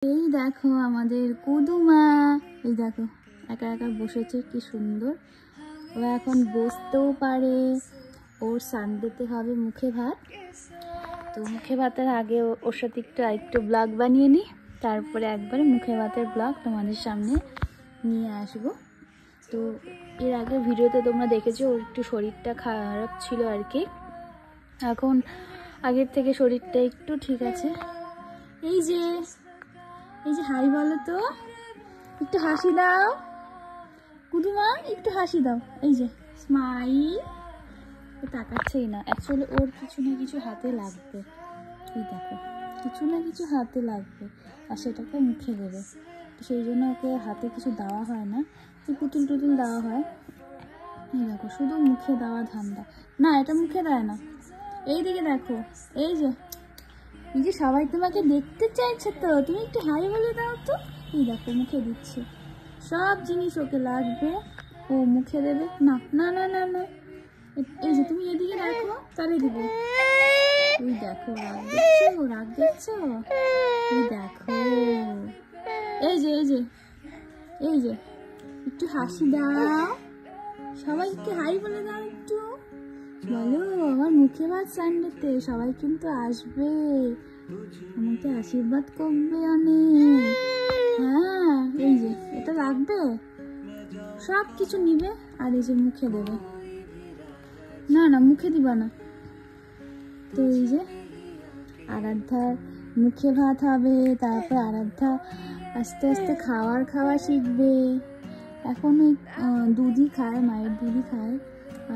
এই দেখো আমাদের কুদুমা, এই দেখো একা একা বসেছে, কি সুন্দর। ও এখন বসতেও পারে। ওর সানডেতে হবে মুখে ভাত, তো মুখে ভাতের আগে ওর সাথে একটু ব্লগ বানিয়ে নিই, তারপরে একবারে মুখে ভাতের ব্লগ তোমাদের সামনে নিয়ে আসব। তো এর আগে ভিডিওতে তোমরা দেখেছো ওর একটু শরীরটা খারাপ ছিল আর কি, এখন আগের থেকে শরীরটা একটু ঠিক আছে। এই যে হাই বলো তো, একটু হাসি দাও কুদুমা, একটু হাসি দাও। এই যে স্মাইল। ও তাকাচ্ছেই না, অ্যাকচুয়ালি ওর কিছু না কিছু হাতে লাগবে। এই দেখো কিছু না কিছু হাতে লাগবে আর সেটাকে মুখে দেবে, তো সেই জন্য ওকে হাতে কিছু দেওয়া হয় না, পুতুল টুতুল দেওয়া হয়। এই দেখো শুধু মুখে দেওয়া ধান্দা, না এটা মুখে দেয় না। এই দিকে দেখো, এই যে সবাই তোমাকে দেখতে চাইছে, তো তুমি একটু হাই বলে দাও তো। এই দেখো মুখে দিচ্ছে, সব জিনিস ওকে লাগবে, ও মুখে দেবে। না না না না না, এই যে তুমি এদিকে দেখো তাহলে দিব। ওই দেখো রাগ দেখছো, রাগ দেখছো, এই দেখো। এই যে একটু হাসি দাও, সবাইকে হাই বলে দাও, একটু বলো আমার মুখে ভাত সানডেতে সবাই কিন্তু আসবে, আমাকে আশীর্বাদ করবে অনেক। হ্যাঁ এই যে এটা লাগবে, সব কিছু নিবে আর এই যে মুখে দেবে। না না মুখে দিবা না। তো এই যে আরাধ্যার মুখে ভাত হবে, তারপর আরাধ্যা আস্তে আস্তে খাওয়া শিখবে। এখন ওই দুধই খায়, মায়ের দুধই খায়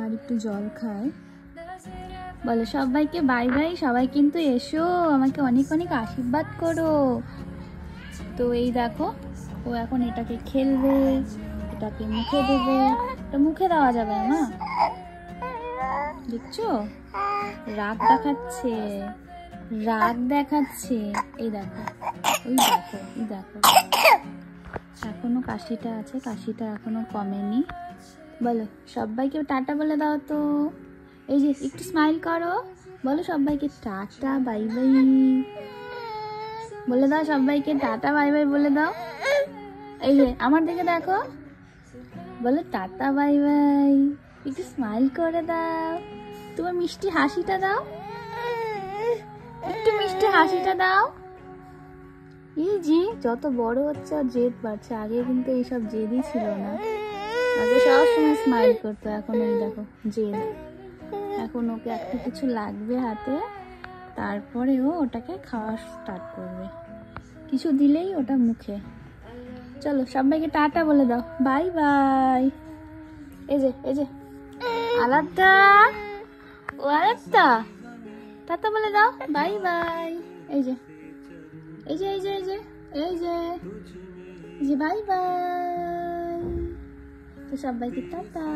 আর একটু জল খায়। বলে সবাইকে বাই বাই, সবাই কিন্তু এসো, আমাকে অনেক অনেক আশীর্বাদ করো। তো এই দেখো ও এখন এটাকে খেলবে, এটাকে মুখে দেবে। এটা মুখে দেওয়া যাবে না, দেখছো রাগ দেখাচ্ছে। এই দেখো এই দেখো এখনো কাশিটা আছে, কাশিটা এখনো কমেনি। বলো সবাইকে টাটা বলে দাও তো। এই যে একটু স্মাইল করো, বলো সবাইকে টাটা বাই বাই বলে দাও, সবাইকে টাটা বাই বাই বলে দাও। এই যে আমার দিকে দেখো, বলো টাটা বাই বাই, একটু স্মাইল করে দাও, তোমার মিষ্টি হাসিটা দাও, একটু মিষ্টি হাসিটা দাও। এই যে যত বড় হচ্ছে আর জেদ বাড়ছে, আগে কিন্তু এইসব জেদই ছিল না, আগে সবসময় স্মাইল করতো, এখন এই দেখো জেদ। এখন ওকে একটা কিছু লাগবে হাতে, তারপরে ও ওটাকে খাওয়া স্টার্ট করবে, কিছু দিলেই ওটা মুখে। চলো সবাইকে টাটা বলে দাও, বাই বাই। এই যে আরাধ্যা, ও আরাধ্যা টাটা বলে দাও, বাই বাই। এই যে বাই বাই। তো সবাইকে টাটা।